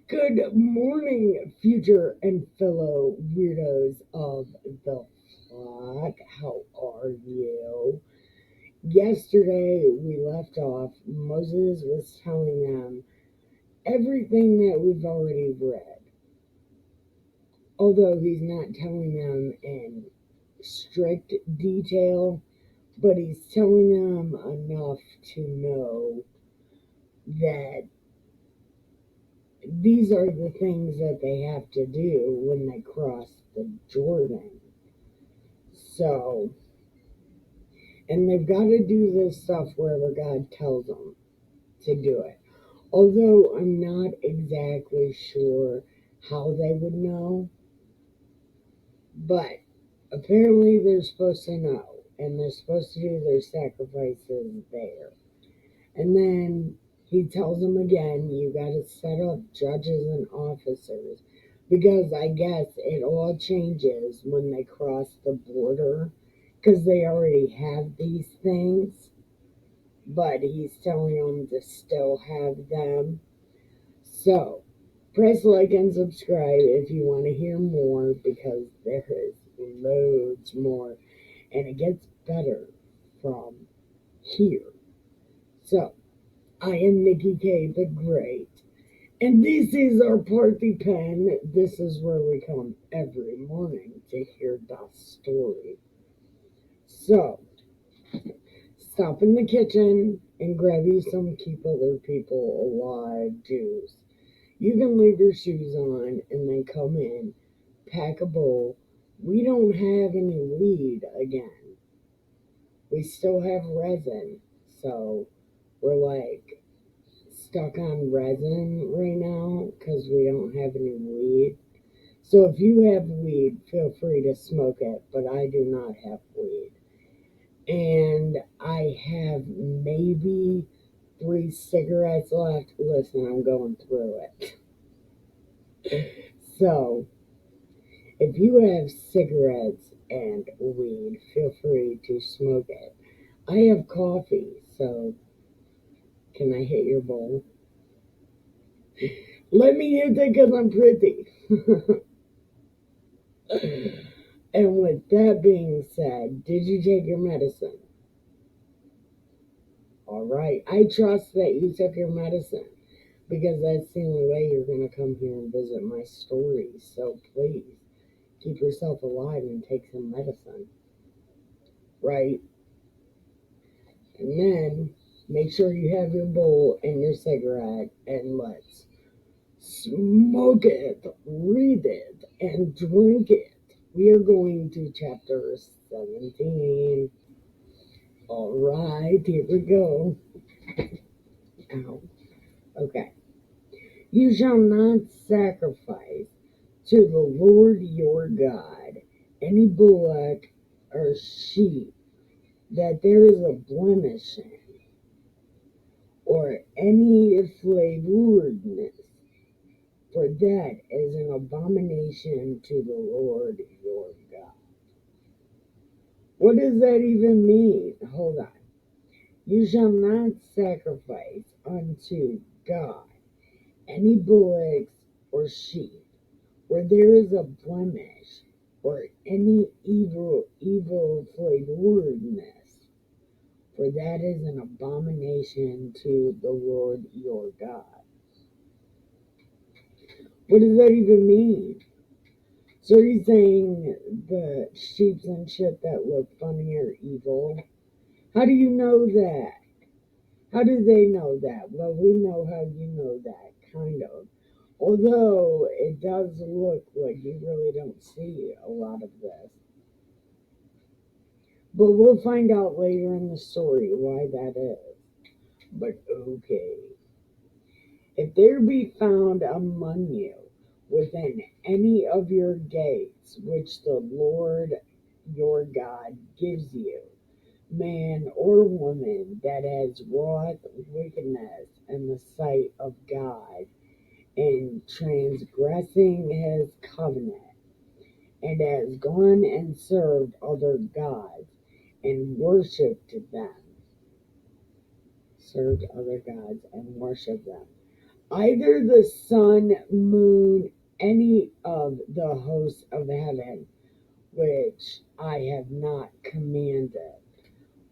Good morning, future and fellow weirdos of the flock. How are you? Yesterday we left off. Moses was telling them everything that we've already read, although he's not telling them in strict detail, but he's telling them enough to know that these are the things that they have to do when they cross the Jordan. So, and they've got to do this stuff wherever God tells them to do it. Although I'm not exactly sure how they would know, but apparently they're supposed to know, and they're supposed to do their sacrifices there. And then he tells them again, you got to set up judges and officers because I guess it all changes when they cross the border because they already have these things, but he's telling them to still have them. So, press like and subscribe if you want to hear more because there is loads more and it gets better from here. So, I am Nikki K the Great, and this is our party pen. This is where we come every morning to hear the story. So, stop in the kitchen and grab you some Keep Other People Alive juice. You can leave your shoes on and then come in, pack a bowl. We don't have any weed again. We still have resin, so we're like stuck on resin right now because we don't have any weed. So if you have weed, feel free to smoke it, but I do not have weed. And I have maybe 3 cigarettes left. Listen, I'm going through it. So if you have cigarettes and weed, feel free to smoke it. I have coffee, so can I hit your bowl? Let me hit it because I'm pretty. And with that being said, did you take your medicine? All right. I trust that you took your medicine because that's the only way you're going to come here and visit my stories. So please keep yourself alive and take some medicine. Right? And then make sure you have your bowl and your cigarette and let's smoke it, read it, and drink it. We are going to chapter 17. All right, here we go. Ow. Okay. You shall not sacrifice to the Lord your God any bullock or sheep that there is a blemish in, or any flavoredness, for that is an abomination to the Lord your God. What does that even mean? Hold on. You shall not sacrifice unto God any bullocks or sheep where there is a blemish or any evil flavoredness, for that is an abomination to the Lord your God. What does that even mean? So are you saying the sheeps and shit that look funny are evil? How do you know that? How do they know that? Well, we know how you know that, kind of. Although it does look like you really don't see a lot of this. But we'll find out later in the story why that is. But okay. If there be found among you within any of your gates which the Lord your God gives you, man or woman that has wrought wickedness in the sight of God, and transgressing his covenant, and has gone and served other gods, and served other gods and worshipped them. either the sun, moon, any of the hosts of heaven, which I have not commanded.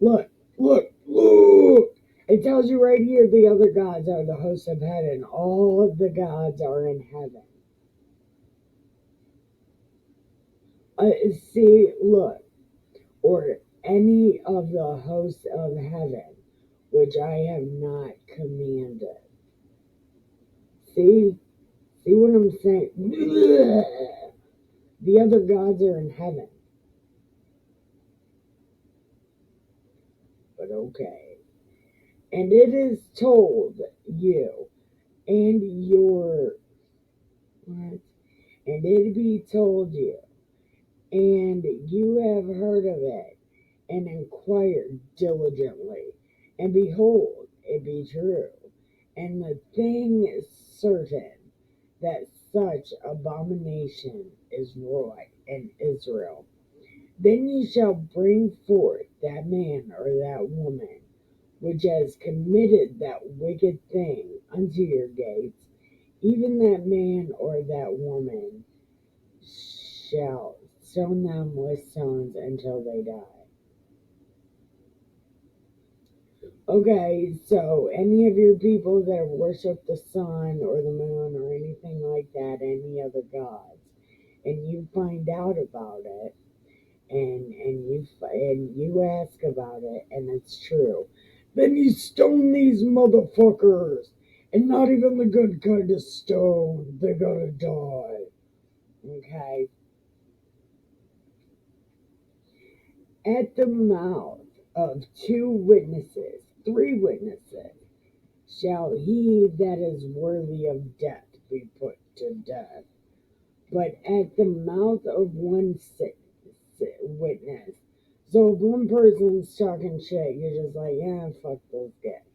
Look, look, look! It tells you right here the other gods are the hosts of heaven. All of the gods are in heaven. See, look, or any of the hosts of heaven, which I have not commanded. See what I'm saying? The other gods are in heaven. But okay. And it is told you and your what? And it be told you, and you have heard of it, and inquired diligently, and behold, it be true, and the thing is certain, that such abomination is wrought in Israel. Then ye shall bring forth that man or that woman which has committed that wicked thing unto your gates, even that man or that woman shall stone them with stones until they die. Okay, so any of your people that worship the sun or the moon or anything like that, any other gods, and you find out about it, and you ask about it, and it's true, then you stone these motherfuckers, and not even the good kind of stone. They gotta die. Okay. At the mouth of three witnesses, shall he that is worthy of death be put to death. But at the mouth of one witness, so if one person's talking shit, you're just like, yeah, fuck those guys.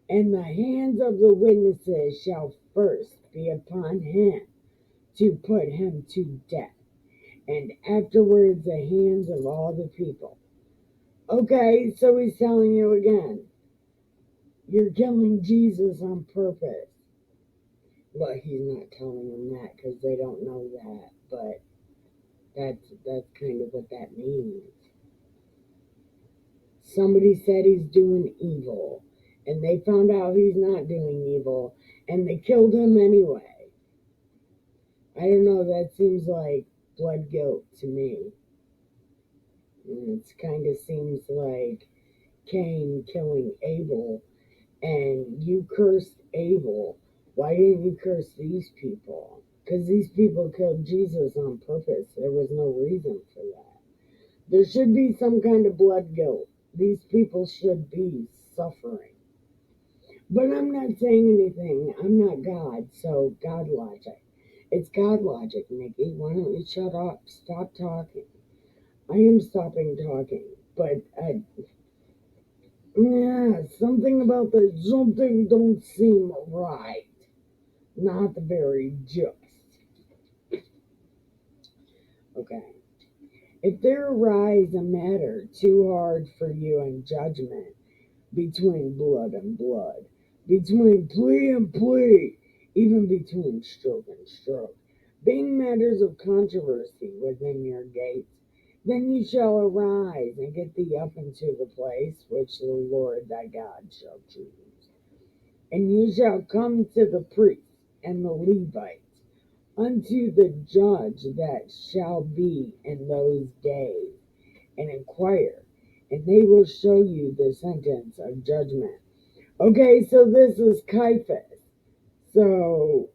And the hands of the witnesses shall first be upon him to put him to death, and afterwards the hands of all the people. Okay, so he's telling you again, you're killing Jesus on purpose. Well, he's not telling them that because they don't know that, but that's kind of what that means. Somebody said he's doing evil, and they found out he's not doing evil, and they killed him anyway. I don't know, that seems like blood guilt to me. And it kind of seems like Cain killing Abel, and you cursed Abel. Why didn't you curse these people? Because these people killed Jesus on purpose. There was no reason for that. There should be some kind of blood guilt. These people should be suffering. But I'm not saying anything. I'm not God, so God logic. It's God logic, Nikki. Why don't you shut up? Stop talking. I am stopping talking. But, yeah, something about the something don't seem right. Not very just. Okay. If there arise a matter too hard for you in judgment, between blood and blood, between plea and plea, even between stroke and stroke, being matters of controversy within your gates, then ye shall arise and get thee up into the place which the Lord thy God shall choose. And ye shall come to the priests and the Levites, unto the judge that shall be in those days, and inquire, and they will show you the sentence of judgment. Okay, so this is Caiaphas. So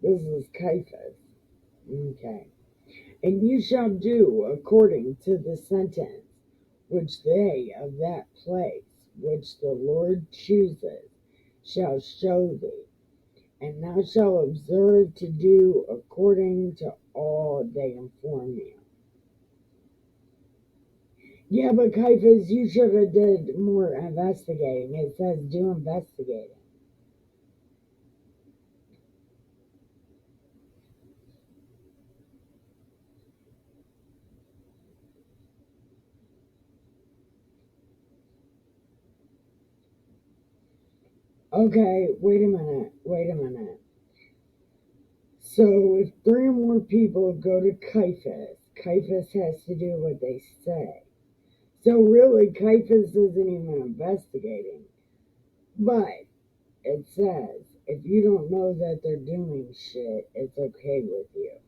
this is Caiaphas. Okay. And you shall do according to the sentence which they of that place which the Lord chooseth shall show thee, and thou shalt observe to do according to all they inform you. Yeah, but Caiaphas, you should have did more investigating. It says do investigating. Okay, wait a minute. So if three or more people go to Caiaphas has to do what they say. So really, Caiaphas isn't even investigating. But it says, if you don't know that they're doing shit, it's okay with you.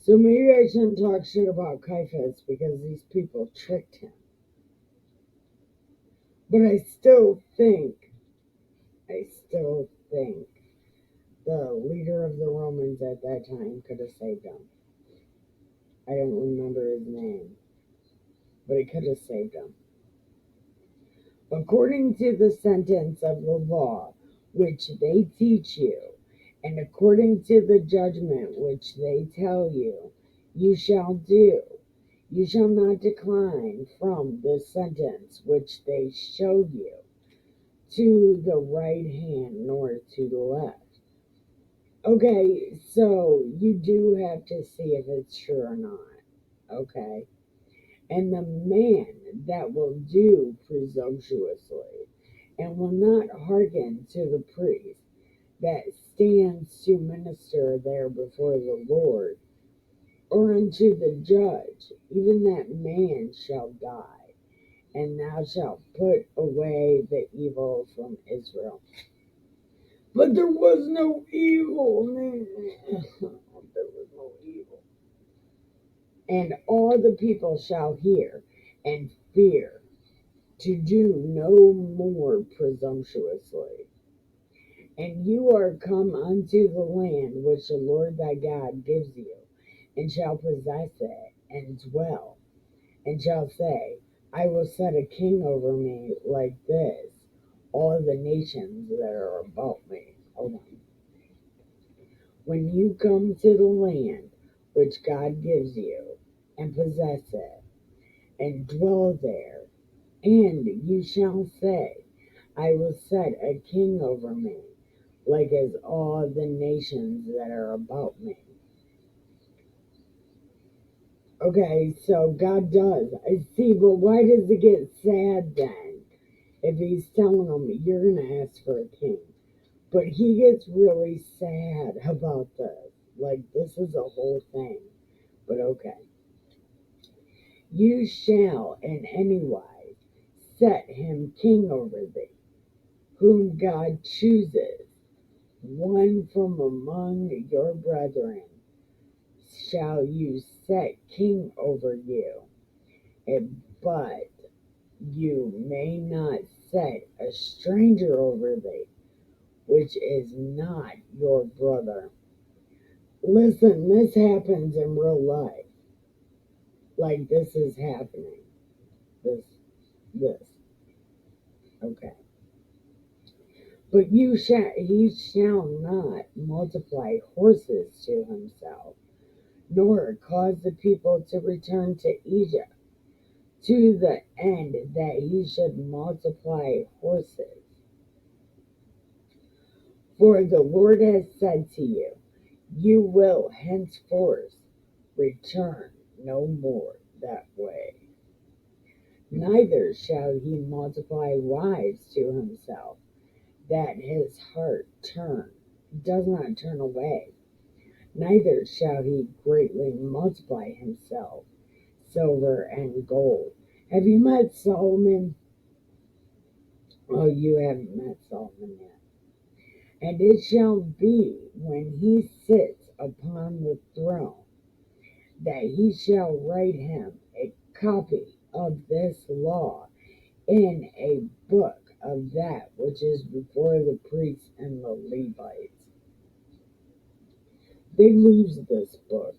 So maybe I shouldn't talk shit about Caiaphas because these people tricked him. But I still think the leader of the Romans at that time could have saved him. I don't remember his name, but he could have saved him. According to the sentence of the law which they teach you, and according to the judgment which they tell you, you shall do. You shall not decline from the sentence which they show you, to the right hand nor to the left. Okay, so you do have to see if it's true or not. Okay. And the man that will do presumptuously, and will not hearken to the priest that stands to minister there before the Lord, or unto the judge, even that man shall die, and thou shalt put away the evil from Israel. But there was no evil. There was no evil. And all the people shall hear and fear, to do no more presumptuously. And you are come unto the land which the Lord thy God gives you, and shall possess it, and dwell, and shall say, I will set a king over me like this, all the nations that are about me. Hold on. When you come to the land which God gives you, and possess it, and dwell there, and you shall say, I will set a king over me, like as all the nations that are about me. Okay, so God does. I see, but why does it get sad then? If he's telling them, you're going to ask for a king. But he gets really sad about this. Like, this is a whole thing. But okay. You shall in any wise set him king over thee, whom God chooses, one from among your brethren shall you set king over you, but you may not set a stranger over thee, which is not your brother. Listen, this happens in real life. Like this is happening. This. Okay. But he shall not multiply horses to himself, nor cause the people to return to Egypt, to the end that he should multiply horses. For the Lord has said to you, you will henceforth return no more that way. Neither shall he multiply wives to himself, that his heart does not turn away. Neither shall he greatly multiply himself silver and gold. Have you met Solomon? Oh, you haven't met Solomon yet. And it shall be when he sits upon the throne that he shall write him a copy of this law in a book of that which is before the priests and the Levites. They lose this book.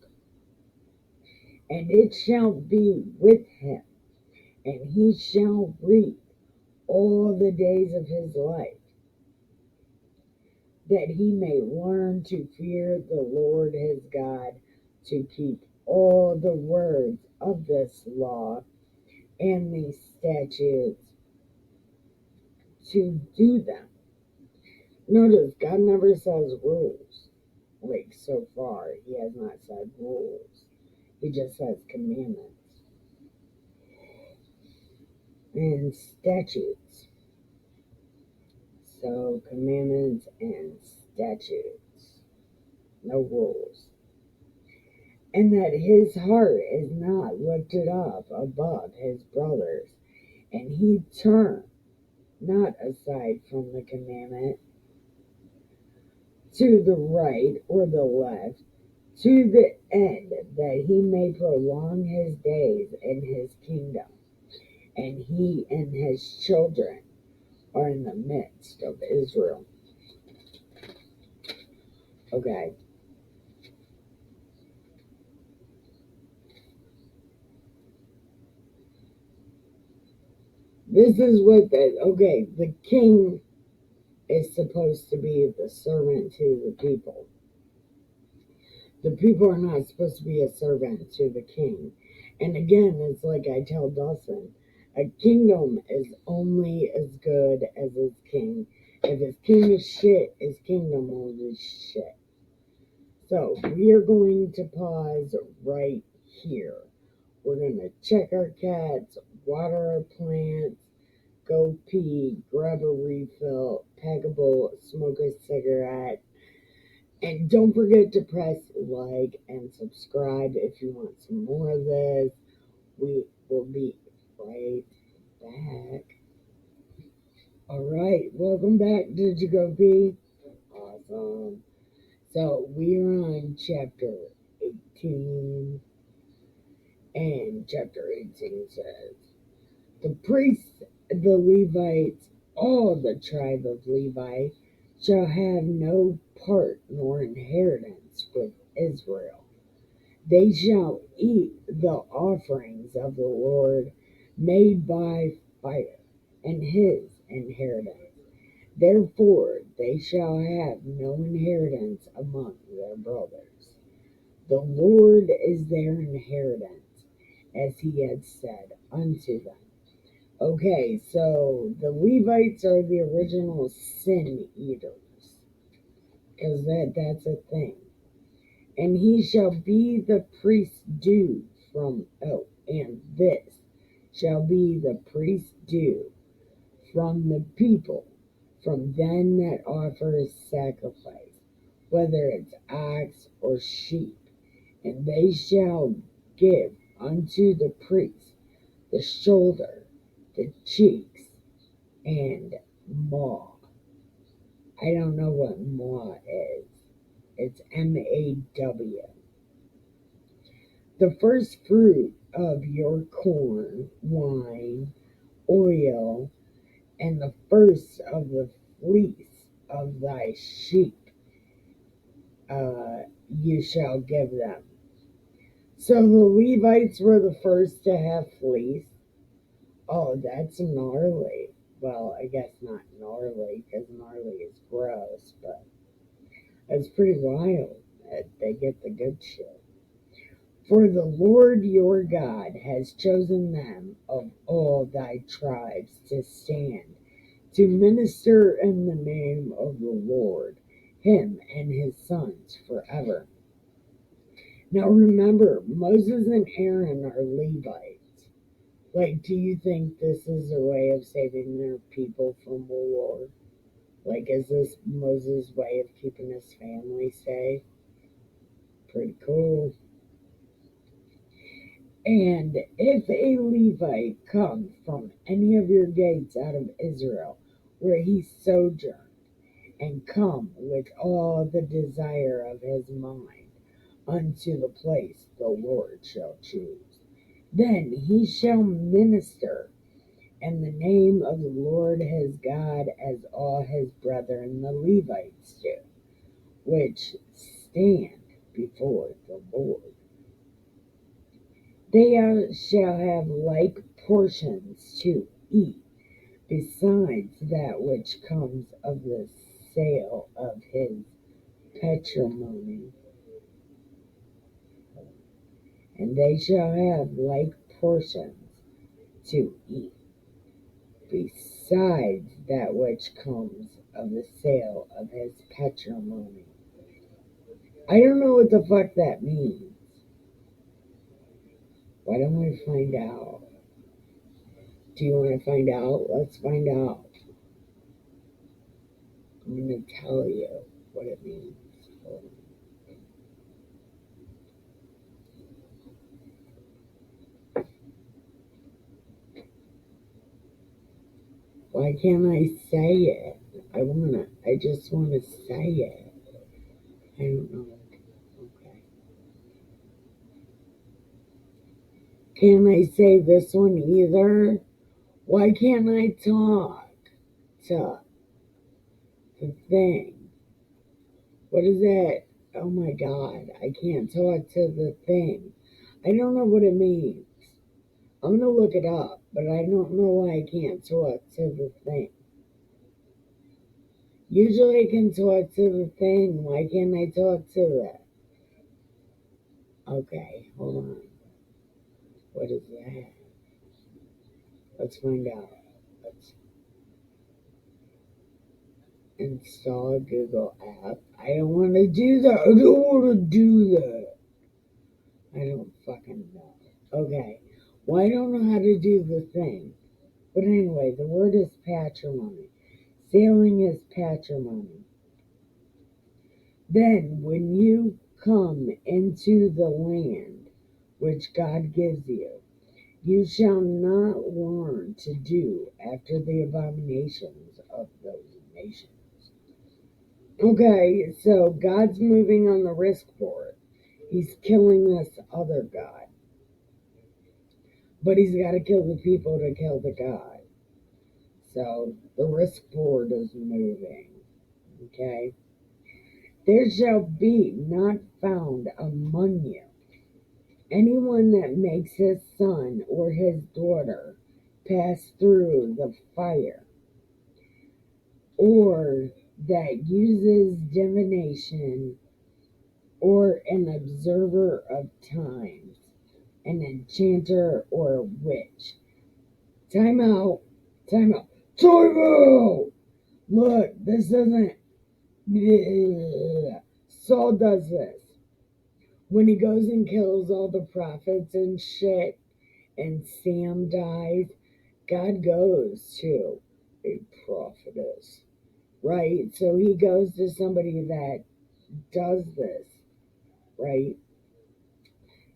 And it shall be with him, and he shall read all the days of his life, that he may learn to fear the Lord his God, to keep all the words of this law and these statutes, to do them. Notice, God never says rules. Like, so far, he has not said rules. He just says commandments and statutes. So, commandments and statutes, no rules. And that his heart is not lifted up above his brothers, and he turn not aside from the commandment to the right or the left, to the end that he may prolong his days in his kingdom, and he and his children are in the midst of Israel. Okay. This is what the king is supposed to be the servant to the people. The people are not supposed to be a servant to the king. And again, it's like I tell Dawson, a kingdom is only as good as its king. If his king is shit, his kingdom will be shit. So we are going to pause right here. We're going to check our cats, water our plants, go pee, grab a refill, pack a bowl, smoke a cigarette, and don't forget to press like and subscribe if you want some more of this. We will be right back. Alright, welcome back. Did you go pee? Awesome. So we are on chapter 18, and chapter 18 says, the priests, the Levites, all the tribe of Levi, shall have no part nor inheritance with Israel. They shall eat the offerings of the Lord made by fire, and his inheritance. Therefore they shall have no inheritance among their brothers. The Lord is their inheritance, as he had said unto them. Okay, so the Levites are the original sin eaters, because that's a thing. And he shall be the priest's due and this shall be the priest's due from the people, from them that offer sacrifice, whether it's ox or sheep. And they shall give unto the priest the shoulder, the cheeks, and maw. I don't know what maw is. It's MAW. The first fruit of your corn, wine, oil, and the first of the fleece of thy sheep, you shall give them. So the Levites were the first to have fleece. Oh, that's gnarly. Well, I guess not gnarly, because gnarly is gross, but it's pretty wild that they get the good shit. For the Lord your God has chosen them of all thy tribes to stand, to minister in the name of the Lord, him and his sons forever. Now remember, Moses and Aaron are Levites. Like, do you think this is a way of saving their people from a war? Like, is this Moses' way of keeping his family safe? Pretty cool. And if a Levite come from any of your gates out of Israel, where he sojourned, and come with all the desire of his mind unto the place the Lord shall choose, then he shall minister in the name of the Lord his God, as all his brethren the Levites do, which stand before the Lord. They shall have like portions to eat, besides that which comes of the sale of his patrimony. And they shall have like portions to eat, besides that which comes of the sale of his patrimony. I don't know what the fuck that means. Why don't we find out? Do you want to find out? Let's find out. I'm going to tell you what it means. Why can't I say it? I just want to say it. I don't know. Okay. Can't I say this one either? Why can't I talk to the thing? What is it? Oh my God. I can't talk to the thing. I don't know what it means. I'm going to look it up, but I don't know why I can't talk to the thing. Usually I can talk to the thing. Why can't I talk to that? Okay, hold on. What is that? Let's find out. Let's install a Google app. I don't want to do that. I don't want to do that. I don't fucking know. Okay. Well, I don't know how to do the thing. But anyway, the word is patrimony. Sailing is patrimony. Then, when you come into the land which God gives you, you shall not learn to do after the abominations of those nations. Okay, so God's moving on the risk board. He's killing this other God. But he's got to kill the people to kill the God. So the risk board is moving. Okay? There shall be not found among you anyone that makes his son or his daughter pass through the fire, or that uses divination, or an observer of times, an enchanter or a witch. Time out. Time out. Time out! Look, this isn't. Saul does this. When he goes and kills all the prophets and shit, and Sam dies, God goes to a prophetess, right? So he goes to somebody that does this, right?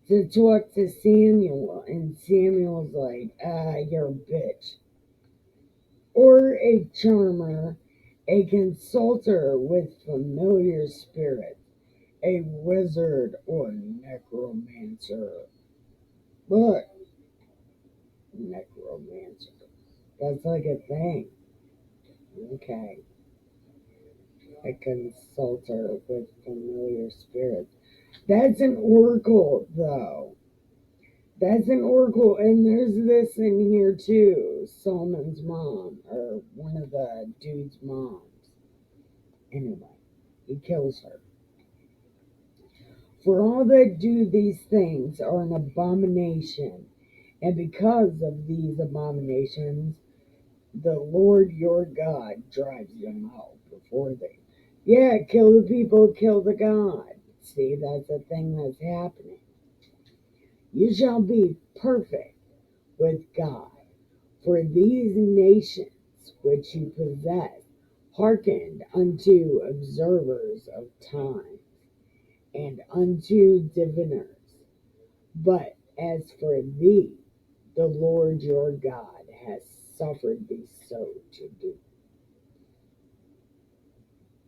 To talk to Samuel, and Samuel's like, you're a bitch. Or a charmer, a consulter with familiar spirits, a wizard or necromancer. Look, necromancer. That's like a thing. Okay. A consulter with familiar spirits. That's an oracle, though. That's an oracle, and there's this in here too. Solomon's mom, or one of the dude's moms. Anyway, he kills her. For all that do these things are an abomination, and because of these abominations, the Lord your God drives them out before thee. Yeah, kill the people, kill the God. See, that's a thing that's happening. You shall be perfect with God. For these nations which you possess hearkened unto observers of time and unto diviners. But as for thee, the Lord your God has suffered thee so to do.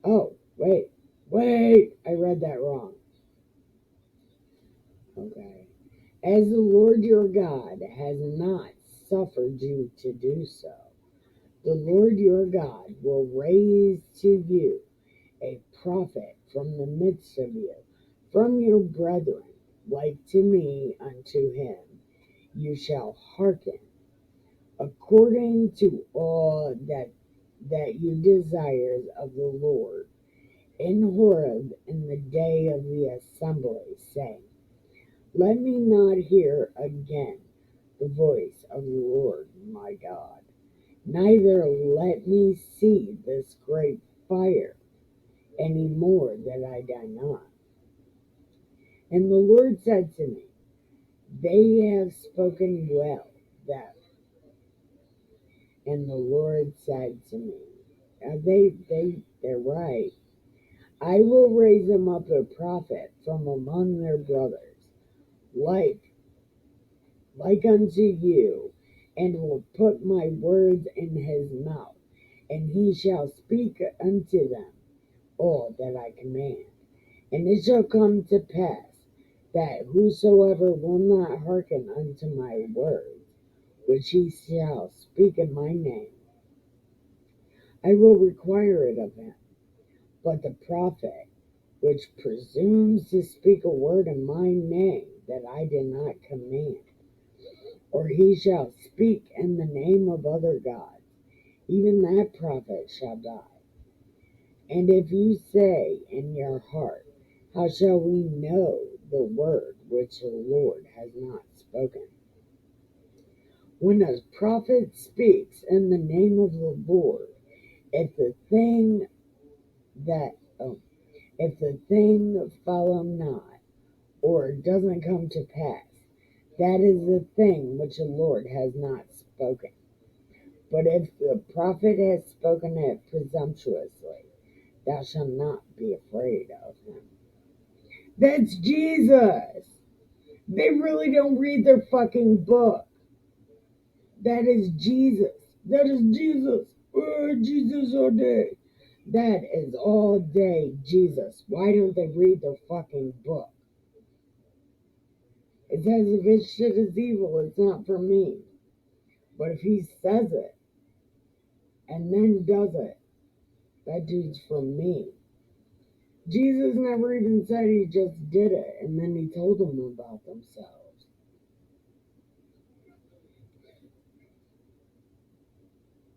Oh, wait, I read that wrong. Okay. As the Lord your God has not suffered you to do so, the Lord your God will raise to you a prophet from the midst of you, from your brethren, like to me unto him. You shall hearken according to all that you desires of the Lord in Horeb in the day of the assembly, saying, let me not hear again the voice of the Lord my God, neither let me see this great fire any more, that I die not. And the Lord said to me, they have spoken well that. And the Lord said to me, they They're right. I will raise him up a prophet from among their brothers, like unto you, and will put my words in his mouth, and he shall speak unto them all that I command. And it shall come to pass that whosoever will not hearken unto my words, which he shall speak in my name, I will require it of him. But the prophet which presumes to speak a word in my name that I did not command, or he shall speak in the name of other gods, even that prophet shall die. And if you say in your heart, how shall we know the word which the Lord has not spoken? When a prophet speaks in the name of the Lord, if the thing that if the thing follow not, or doesn't come to pass, that is the thing which the Lord has not spoken. But if the prophet has spoken it presumptuously, thou shalt not be afraid of him. That's Jesus. They really don't read their fucking book. That is Jesus. That is Jesus. Oh, Jesus all day. That is all day Jesus. Why don't they read their fucking book? It says if his shit is evil, it's not for me. But if he says it and then does it, that dude's for me. Jesus never even said he just did it and then he told them about themselves.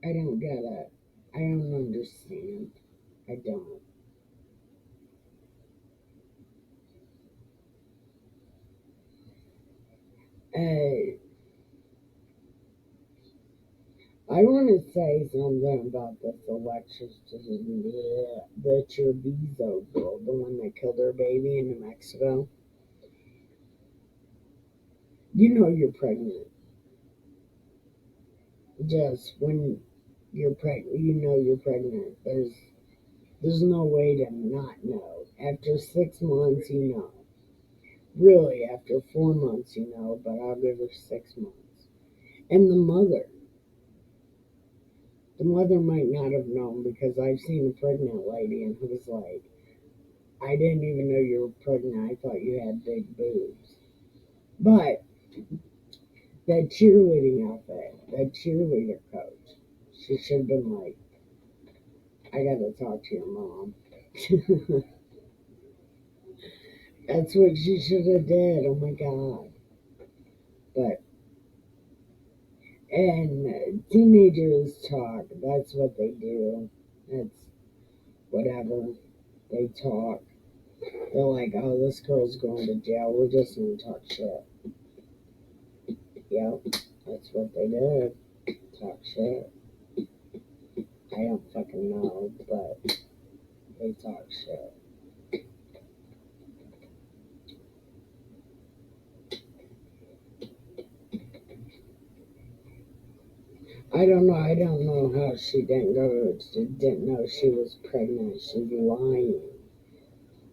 I don't get it. I don't understand. I don't. Hey, I want to say something about this Alexis, the Treviso girl, the one that killed her baby in New Mexico. You know you're pregnant. Just when you're pregnant, you know you're pregnant. There's no way to not know. After 6 months, you know. Really, after 4 months, you know, but I'll give her 6 months. And the mother might not have known because I've seen a pregnant lady and who was like, I didn't even know you were pregnant. I thought you had big boobs. But that cheerleading outfit, that cheerleader coach, she should have been like, I gotta talk to your mom. That's what she should have did. Oh my God. But, and teenagers talk. That's what they do. That's whatever. They talk. They're like, oh, this girl's going to jail. We're just gonna talk shit. Yep. That's what they did. Talk shit. I don't fucking know, but they talk shit. I don't know. I don't know how she didn't know she was pregnant. She's lying.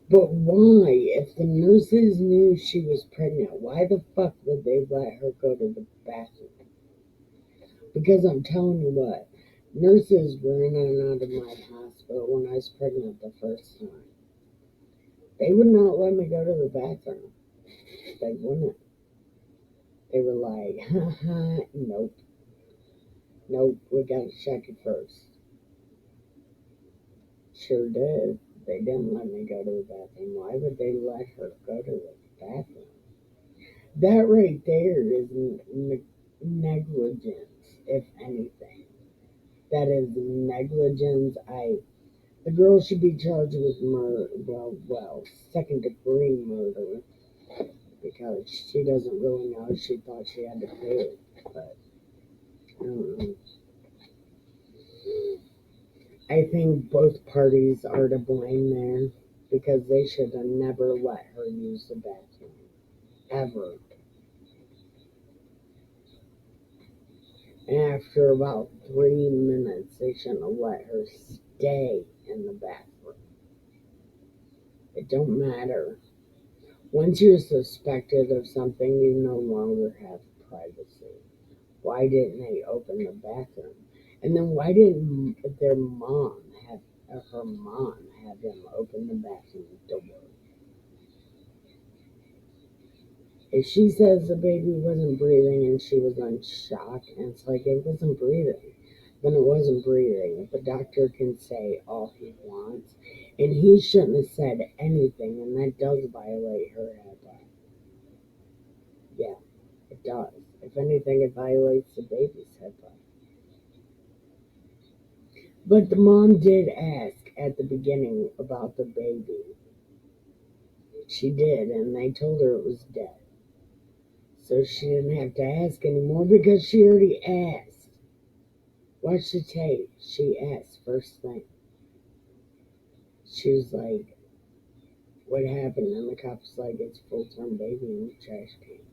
But why? If the nurses knew she was pregnant, why the fuck would they let her go to the bathroom? Because I'm telling you what, nurses were in and out of my hospital when I was pregnant the first time. They would not let me go to the bathroom. They wouldn't. They were like, haha, nope. Nope, we gotta check it first. Sure did. They didn't let me go to the bathroom. Why would they let her go to the bathroom? That right there is negligence, if anything. That is negligence. The girl should be charged with murder. Well, second degree murder because she doesn't really know. She thought she had to pay it, but I don't know. I think both parties are to blame there because they should have never let her use the bathroom ever. And after about 3 minutes, they shouldn't have let her stay in the bathroom. It don't matter. Once you're suspected of something, you no longer have privacy. Why didn't they open the bathroom? And then why didn't their mom have her mom have them open the bathroom door? If she says the baby wasn't breathing and she was on shock, and it's like it wasn't breathing, then it wasn't breathing. The doctor can say all he wants, and he shouldn't have said anything, and that does violate her HIPAA. Yeah, it does. If anything, it violates the baby's HIPAA. But the mom did ask at the beginning about the baby. She did, and they told her it was dead. So she didn't have to ask anymore because she already asked. Watch the tape. She asked first thing. She was like, what happened? And the cop was like, it's full-term baby in the trash can.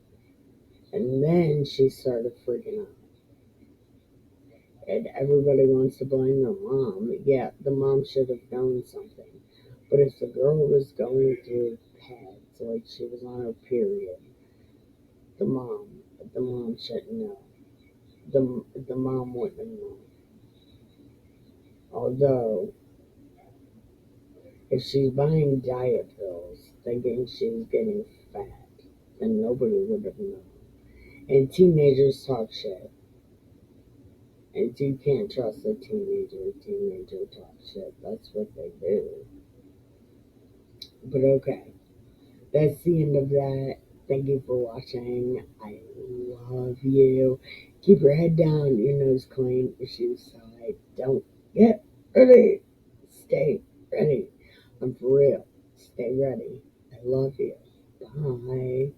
And then she started freaking out. And everybody wants to blame the mom. Yeah, the mom should have known something. But if the girl was going through pads, like she was on her period, the mom shouldn't know. The mom wouldn't have known. Although, if she's buying diet pills, thinking she's getting fat, then nobody would have known. And teenagers talk shit. And you can't trust a teenager. Teenager talk shit. That's what they do. But okay. That's the end of that. Thank you for watching. I love you. Keep your head down, your nose clean, your shoes tied. Don't get ready. Stay ready. I'm for real. Stay ready. I love you. Bye.